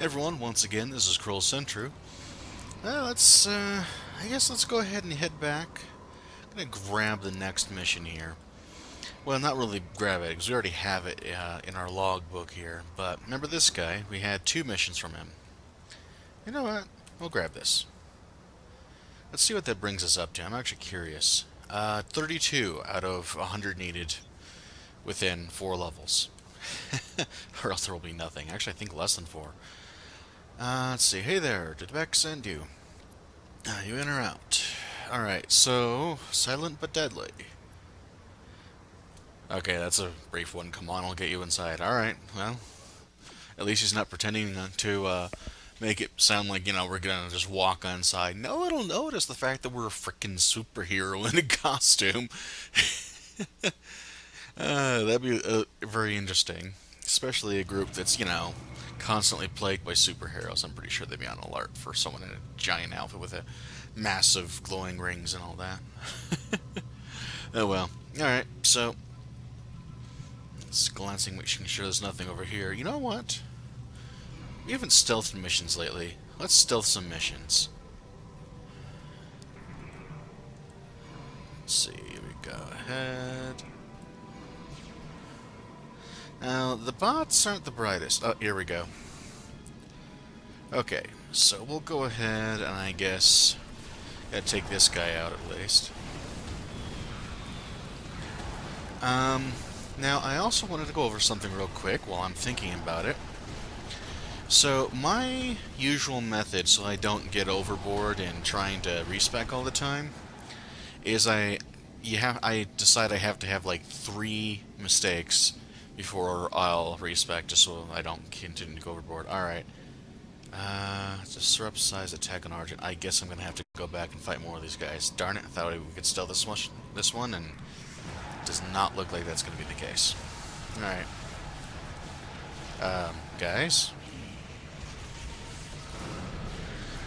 Everyone, once again, this is Kroll Centru. I guess let's go ahead and head back. I'm gonna grab the next mission here. Well, not really grab it, because we already have it in our logbook here. But remember this guy? We had two missions from him. You know what? We'll grab this. Let's see what that brings us up to. I'm actually curious. 32 out of 100 needed within 4 levels. Or else there will be nothing. Actually, I think less than 4. Let's see. Hey there, did Beck send you? You in or out? Alright, so, silent but deadly. Okay, that's a brief one. Come on, I'll get you inside. Alright, well, at least he's not pretending to make it sound like, we're gonna just walk on inside. No, it'll notice the fact that we're a freaking superhero in a costume. That'd be very interesting. Especially a group that's, constantly plagued by superheroes. I'm pretty sure they'd be on alert for someone in a giant outfit with a massive glowing rings and all that. Oh well. Alright, so just glancing, making sure there's nothing over here. You know what? We haven't stealthed missions lately. Let's stealth some missions. Let's see, we go ahead. Now, the bots aren't the brightest. Oh, here we go. Okay, so we'll go ahead and I guess gotta take this guy out at least. Now I also wanted to go over something real quick while I'm thinking about it. So my usual method, so I don't get overboard in trying to respec all the time, is I decide I have to have like 3 mistakes before I'll respec, just so I don't continue to go overboard. Alright. Disrupt size attack on Argent. I guess I'm gonna have to go back and fight more of these guys. Darn it, I thought we could steal this one, and it does not look like that's gonna be the case. Alright. Guys?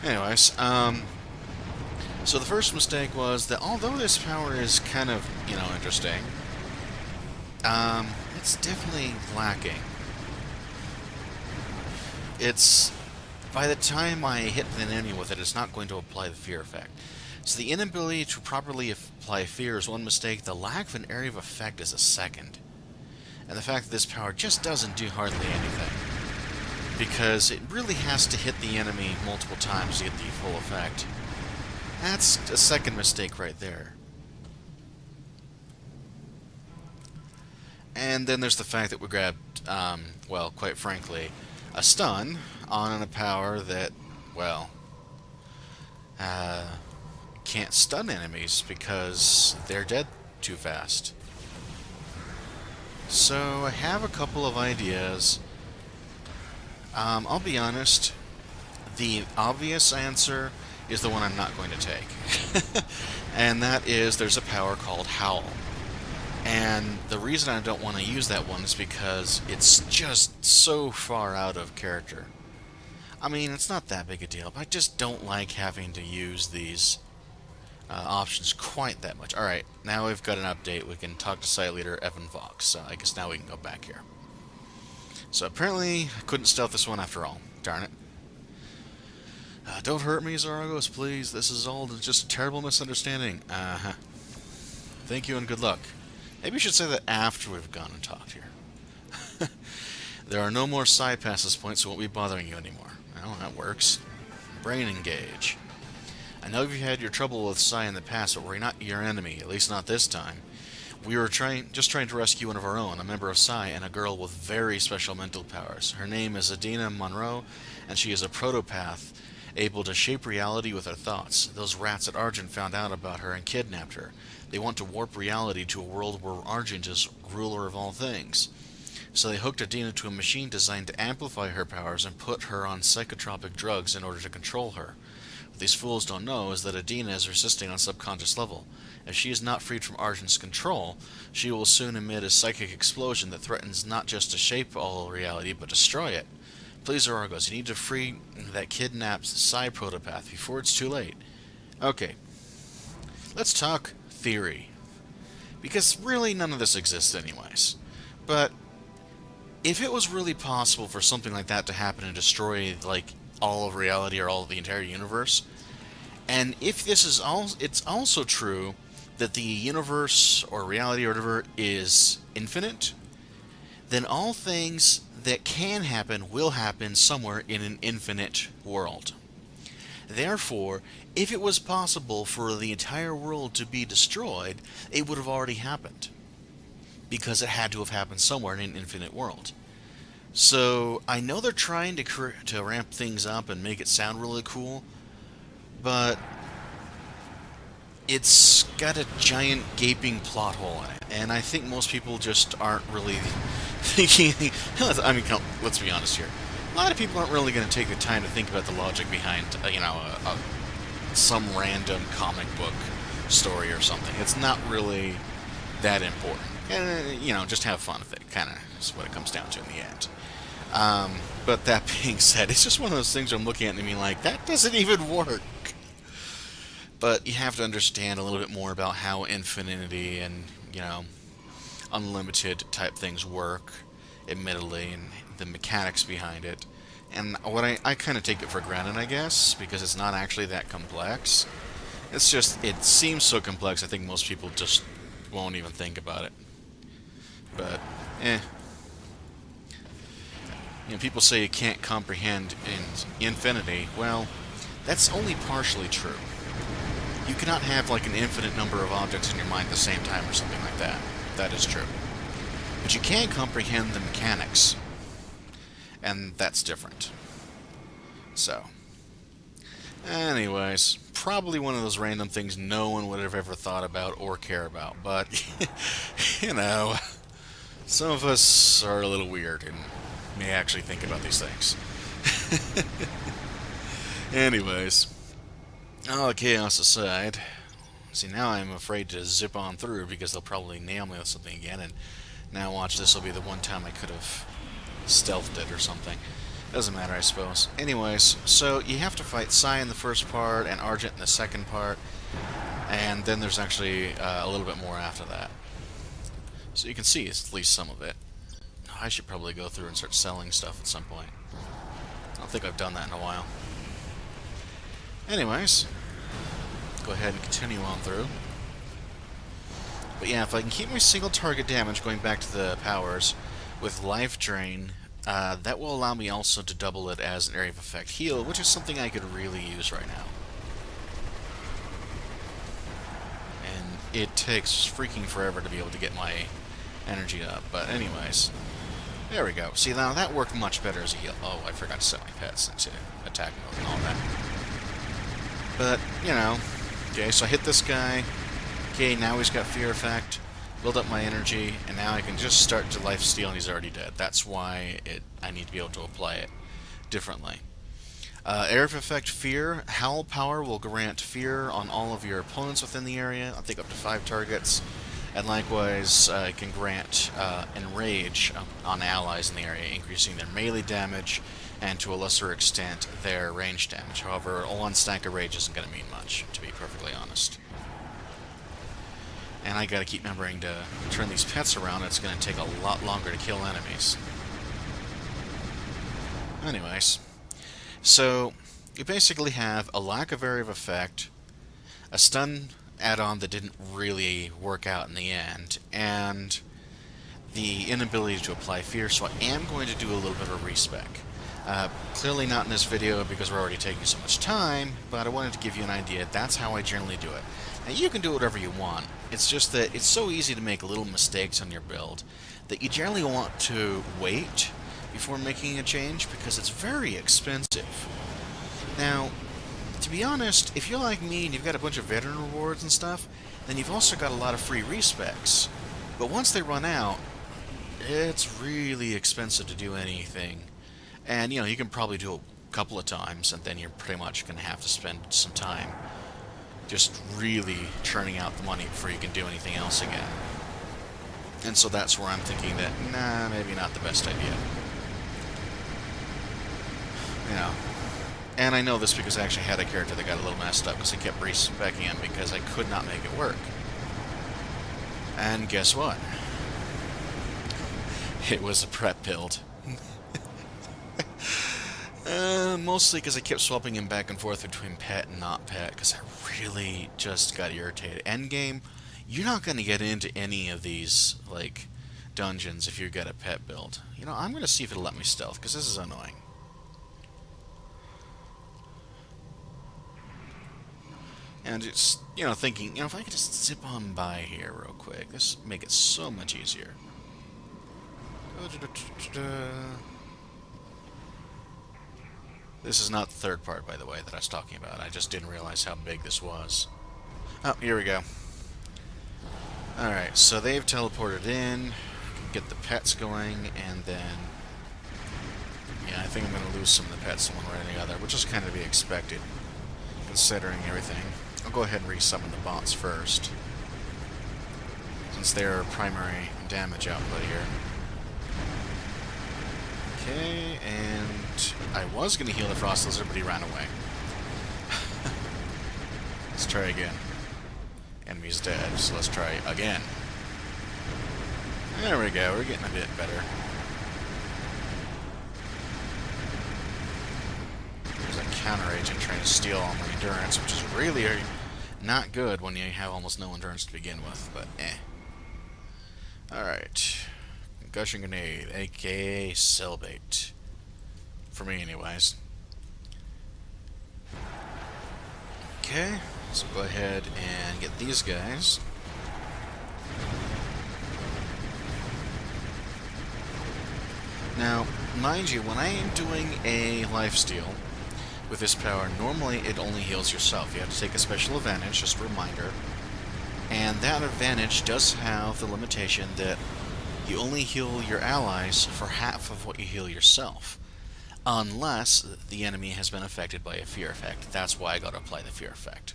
Anyways, so the first mistake was that although this power is kind of, interesting, it's definitely lacking. By the time I hit an enemy with it, it's not going to apply the fear effect. So the inability to properly apply fear is one mistake, the lack of an area of effect is a second. And the fact that this power just doesn't do hardly anything. Because it really has to hit the enemy multiple times to get the full effect. That's a second mistake right there. And then there's the fact that we grabbed, well, quite frankly, a stun on a power that, well, can't stun enemies because they're dead too fast. So I have a couple of ideas. I'll be honest, the obvious answer is the one I'm not going to take. And that is there's a power called Howl. And the reason I don't want to use that one is because it's just so far out of character. I mean, it's not that big a deal, but I just don't like having to use these options quite that much. Alright, now we've got an update. We can talk to site leader Evan Vox, so I guess now we can go back here. So apparently, I couldn't stealth this one after all. Darn it. Don't hurt me, Zaragos, please. This is all just a terrible misunderstanding. Uh-huh. Thank you and good luck. Maybe you should say that after we've gone and talked here. There are no more side passes points, so won't be bothering you anymore. Well, that works. Brain engage. I know you've had your trouble with Psy in the past, but we're not your enemy, at least not this time. We were just trying to rescue one of our own, a member of Psy, and a girl with very special mental powers. Her name is Adina Monroe, and she is a protopath, able to shape reality with her thoughts. Those rats at Argent found out about her and kidnapped her. They want to warp reality to a world where Argent is ruler of all things. So they hooked Adina to a machine designed to amplify her powers and put her on psychotropic drugs in order to control her. What these fools don't know is that Adina is resisting on subconscious level. If she is not freed from Argent's control, she will soon emit a psychic explosion that threatens not just to shape all reality, but destroy it. Please, Argos, you need to free that kidnapped Psy protopath before it's too late. Okay. Let's talk theory. Because really none of this exists anyways. But if it was really possible for something like that to happen and destroy, like, all of reality or all of the entire universe, and if this is it's also true that the universe or reality or whatever is infinite, then all things that can happen will happen somewhere in an infinite world. Therefore, if it was possible for the entire world to be destroyed, it would have already happened. Because it had to have happened somewhere in an infinite world. So, I know they're trying to ramp things up and make it sound really cool, but it's got a giant gaping plot hole in it, and I think most people just aren't really thinking. I mean, let's be honest here. A lot of people aren't really going to take the time to think about the logic behind, some random comic book story or something. It's not really that important. And, just have fun with it. Kind of is what it comes down to in the end. But that being said, it's just one of those things I'm looking at and being like, that doesn't even work. But you have to understand a little bit more about how infinity and, unlimited type things work, admittedly, and the mechanics behind it. And what I kind of take it for granted, I guess, because it's not actually that complex. It's just, it seems so complex, I think most people just won't even think about it. But, people say you can't comprehend infinity. Well, that's only partially true. You cannot have, like, an infinite number of objects in your mind at the same time or something like that. That is true. But you can comprehend the mechanics. And that's different. So. Anyways, probably one of those random things no one would have ever thought about or care about. But, some of us are a little weird and may actually think about these things. Anyways. All chaos aside, see, now I'm afraid to zip on through because they'll probably nail me with something again, and now watch, this will be the one time I could have stealthed it or something. Doesn't matter, I suppose. Anyways, so you have to fight Sai in the first part and Argent in the second part, and then there's actually a little bit more after that. So you can see at least some of it. I should probably go through and start selling stuff at some point. I don't think I've done that in a while. Anyways, go ahead and continue on through. But yeah, if I can keep my single target damage, going back to the powers, with life drain, that will allow me also to double it as an area of effect heal, which is something I could really use right now. And it takes freaking forever to be able to get my energy up, but anyways. There we go. See, now that worked much better as a heal. Oh, I forgot to set my pets into attack mode and all that. But, okay, so I hit this guy. Okay, now he's got fear effect. Build up my energy, and now I can just start to life steal, and he's already dead. That's why I need to be able to apply it differently. Area of effect fear. Howl power will grant fear on all of your opponents within the area. I think up to 5 targets. And likewise, it can grant enrage on allies in the area, increasing their melee damage, and to a lesser extent, their range damage. However, a one stack of rage isn't going to mean much, to be perfectly honest. And I gotta keep remembering to turn these pets around. It's going to take a lot longer to kill enemies. Anyways, so you basically have a lack of area of effect, a stun add-on that didn't really work out in the end, and the inability to apply fear, so I am going to do a little bit of a respec. Clearly not in this video because we're already taking so much time, but I wanted to give you an idea. That's how I generally do it. Now, you can do whatever you want. It's just that it's so easy to make little mistakes on your build that you generally want to wait before making a change because it's very expensive. Now, to be honest, if you're like me and you've got a bunch of veteran rewards and stuff, then you've also got a lot of free respecs. But once they run out, it's really expensive to do anything. And, you can probably do a couple of times, and then you're pretty much going to have to spend some time just really churning out the money before you can do anything else again. And so that's where I'm thinking that, nah, maybe not the best idea. And I know this because I actually had a character that got a little messed up because I kept respecking him because I could not make it work. And guess what? It was a prep build. Mostly because I kept swapping him back and forth between pet and not pet, because I really just got irritated. Endgame, you're not going to get into any of these, like, dungeons if you get a pet build. You know, I'm going to see if it'll let me stealth, because this is annoying. And just, you know, thinking, you know, if I could just zip on by here real quick, this would make it so much easier. This is not the third part, by the way, that I was talking about. I just didn't realize how big this was. Oh, here we go. Alright, so they've teleported in. Get the pets going, and then... yeah, I think I'm going to lose some of the pets one way or the other, which is kind of to be expected, considering everything. I'll go ahead and resummon the bots first, since they're primary damage output here. Okay, and I was going to heal the Frost Lizard, but he ran away. Let's try again. Enemy's dead, so let's try again. There we go, we're getting a bit better. There's a counter agent trying to steal all my endurance, which is really not good when you have almost no endurance to begin with, but eh. Alright. Concussion Grenade, aka Cellbait. For me, anyways. Okay, so go ahead and get these guys. Now, mind you, when I am doing a lifesteal with this power, normally it only heals yourself. You have to take a special advantage, just a reminder. And that advantage does have the limitation that you only heal your allies for half of what you heal yourself. Unless the enemy has been affected by a fear effect. That's why I gotta apply the fear effect.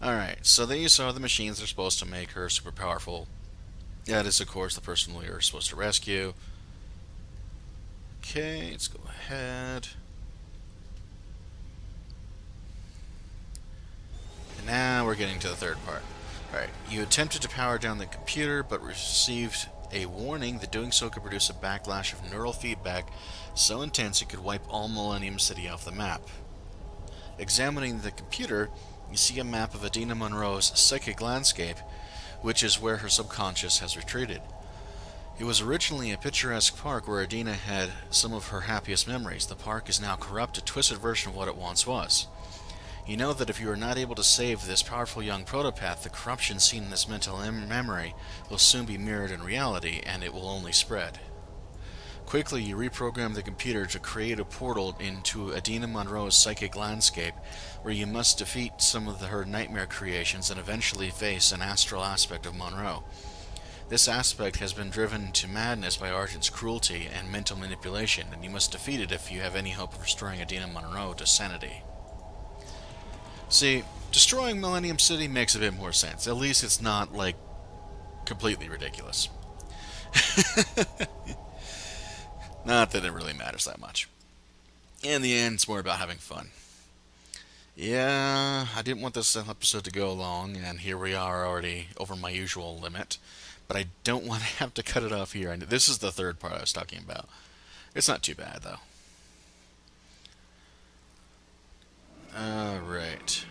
Alright, so these are the machines that are supposed to make her super powerful. That is, of course, the person we are supposed to rescue. Okay, let's go ahead. And now we're getting to the third part. Alright, you attempted to power down the computer, but received a warning that doing so could produce a backlash of neural feedback so intense it could wipe all Millennium City off the map. Examining the computer, you see a map of Adina Monroe's psychic landscape, which is where her subconscious has retreated. It was originally a picturesque park where Adina had some of her happiest memories. The park is now corrupt, a twisted version of what it once was. You know that if you are not able to save this powerful young protopath, the corruption seen in this mental memory will soon be mirrored in reality, and it will only spread. Quickly, you reprogram the computer to create a portal into Adina Monroe's psychic landscape, where you must defeat some of her nightmare creations and eventually face an astral aspect of Monroe. This aspect has been driven to madness by Argent's cruelty and mental manipulation, and you must defeat it if you have any hope of restoring Adina Monroe to sanity. See, destroying Millennium City makes a bit more sense. At least it's not, like, completely ridiculous. Not that it really matters that much. In the end, it's more about having fun. Yeah, I didn't want this episode to go long, and here we are already over my usual limit. But I don't want to have to cut it off here. This is the third part I was talking about. It's not too bad, though. Alright.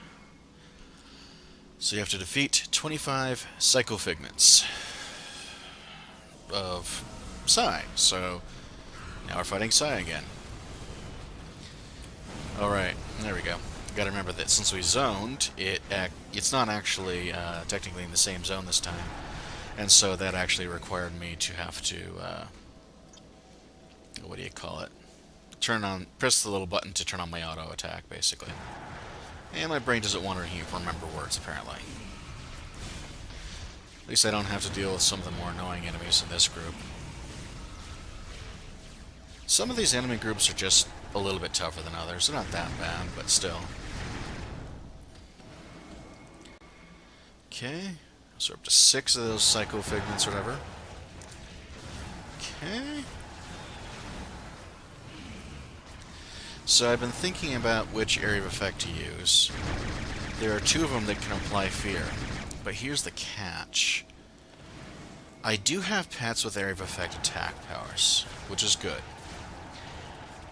So you have to defeat 25 Psycho Figments of Psy. So now we're fighting Psy again. Alright, there we go. Gotta remember that since we zoned, it's not actually technically in the same zone this time. And so that actually required me to have to, what do you call it? Press the little button to turn on my auto attack, basically. And my brain doesn't want to remember words, apparently. At least I don't have to deal with some of the more annoying enemies in this group. Some of these enemy groups are just a little bit tougher than others. They're not that bad, but still. Okay, so we're up to 6 of those Psycho Figments, or whatever. Okay. So I've been thinking about which area of effect to use. There are 2 of them that can apply fear, but here's the catch. I do have pets with area of effect attack powers, which is good.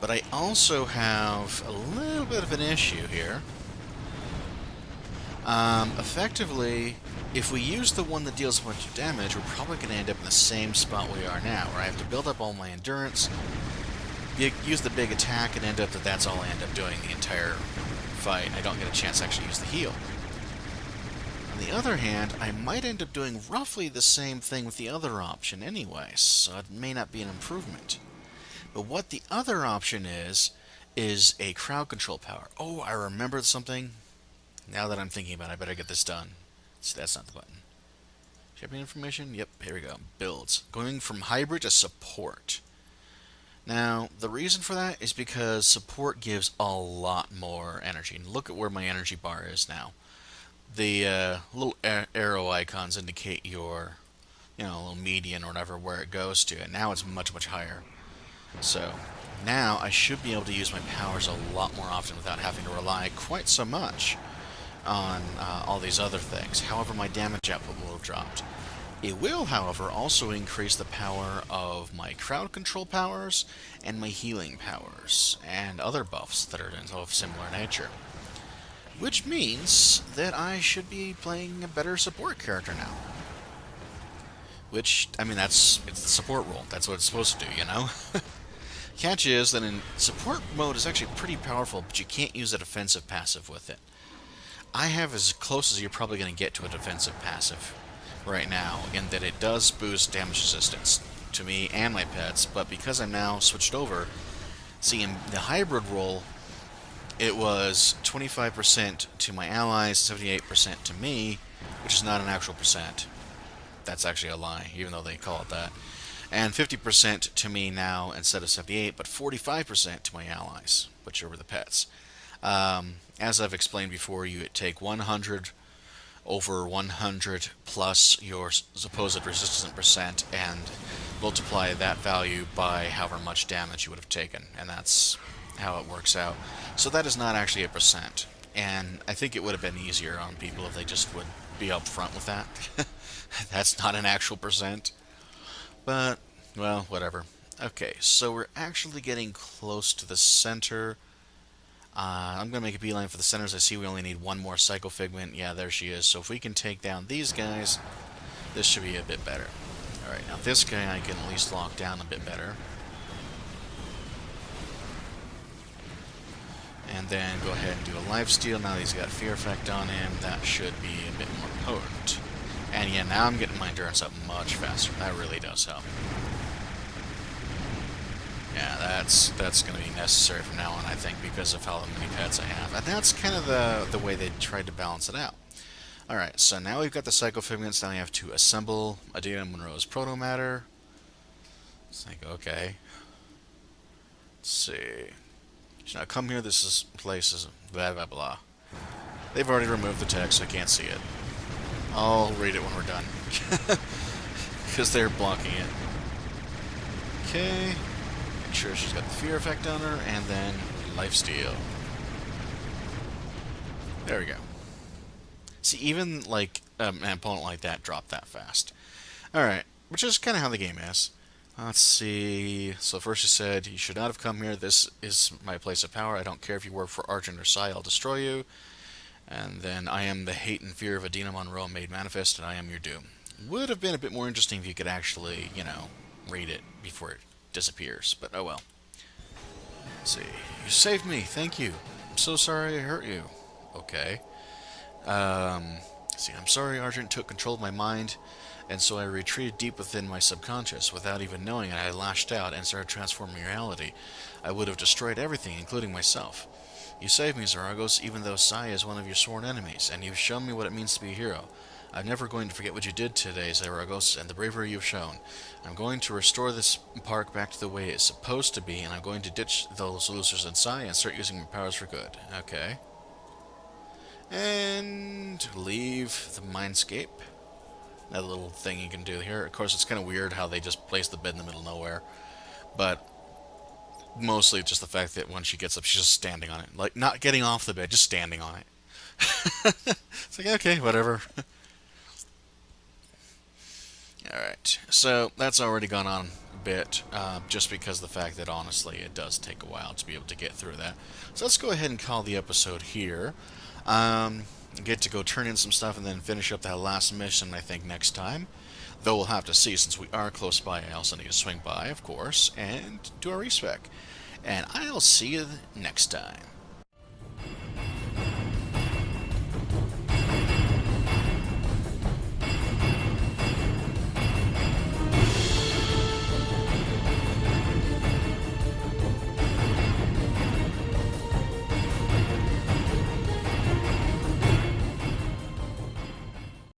But I also have a little bit of an issue here. Effectively, if we use the one that deals a bunch of damage, we're probably going to end up in the same spot we are now, where I have to build up all my endurance, use the big attack, and end up that's all I end up doing the entire fight. I don't get a chance to actually use the heal. On the other hand, I might end up doing roughly the same thing with the other option anyway, so it may not be an improvement. But what the other option is a crowd control power. Oh, I remembered something. Now that I'm thinking about it, I better get this done. See, that's not the button. Champion information? Yep, here we go. Builds. Going from hybrid to support. Now, the reason for that is because support gives a lot more energy. And look at where my energy bar is now. The little arrow icons indicate your, little median or whatever where it goes to. And now it's much, much higher. So, now I should be able to use my powers a lot more often without having to rely quite so much on all these other things. However, my damage output will have dropped. It will, however, also increase the power of my crowd control powers and my healing powers and other buffs that are of similar nature. Which means that I should be playing a better support character now. Which, it's the support role. That's what it's supposed to do, Catch is that in support mode is actually pretty powerful, but you can't use a defensive passive with it. I have as close as you're probably going to get to a defensive passive right now, in that it does boost damage resistance to me and my pets, but because I'm now switched over, see, in the hybrid role, it was 25% to my allies, 78% to me, which is not an actual percent. That's actually a lie, even though they call it that. And 50% to me now instead of 78, but 45% to my allies, which are the pets. As I've explained before, you take 100 over 100 plus your supposed resistance percent and multiply that value by however much damage you would have taken, and that's how it works out. So that is not actually a percent, and I think it would have been easier on people if they just would be upfront with that. That's not an actual percent, but, well, whatever. Okay, so we're actually getting close to the center. I'm going to make a beeline for the centers. I see we only need one more Psycho Figment. Yeah, there she is. So if we can take down these guys, this should be a bit better. Alright, now this guy I can at least lock down a bit better. And then go ahead and do a lifesteal. Now that he's got Fear Effect on him, that should be a bit more potent. And yeah, now I'm getting my endurance up much faster. That really does help. Yeah, that's going to be necessary from now on, I think, because of how many pets I have. And that's kind of the way they tried to balance it out. Alright, so now we've got the Psycho Figments. Now we have to assemble Adina Monroe's Protomatter. It's like, okay. Let's see. Should I come here? This place is blah, blah, blah. They've already removed the text, so I can't see it. I'll read it when we're done. Because they're blocking it. Okay. Make sure she's got the Fear Effect on her, and then Lifesteal. There we go. See, even like an opponent like that dropped that fast. Alright, which is kind of how the game is. Let's see. So first you said, you should not have come here. This is my place of power. I don't care if you work for Argent or Psy, I'll destroy you. And then, I am the hate and fear of Adina Monroe made manifest, and I am your doom. Would have been a bit more interesting if you could actually, read it before it disappears. But oh well. Let's see. You saved me. Thank you. I'm so sorry I hurt you. Okay. See, I'm sorry Argent took control of my mind, and so I retreated deep within my subconscious. Without even knowing it, I lashed out and started transforming reality. I would have destroyed everything, including myself. You saved me, Zaragos, even though Sai is one of your sworn enemies, and you've shown me what it means to be a hero. I'm never going to forget what you did today, Zaragos, and the bravery you've shown. I'm going to restore this park back to the way it's supposed to be, and I'm going to ditch those losers in Sai and start using my powers for good. Okay. And leave the Mindscape. That little thing you can do here. Of course, it's kind of weird how they just place the bed in the middle of nowhere. But mostly just the fact that when she gets up, she's just standing on it. Like, not getting off the bed, just standing on it. It's like, okay, whatever. Alright, so that's already gone on a bit, just because of the fact that honestly it does take a while to be able to get through that. So let's go ahead and call the episode here. Um, get to go turn in some stuff and then finish up that last mission, I think, next time. Though we'll have to see, since we are close by, I also need to swing by, of course, and do our respec. And I'll see you next time.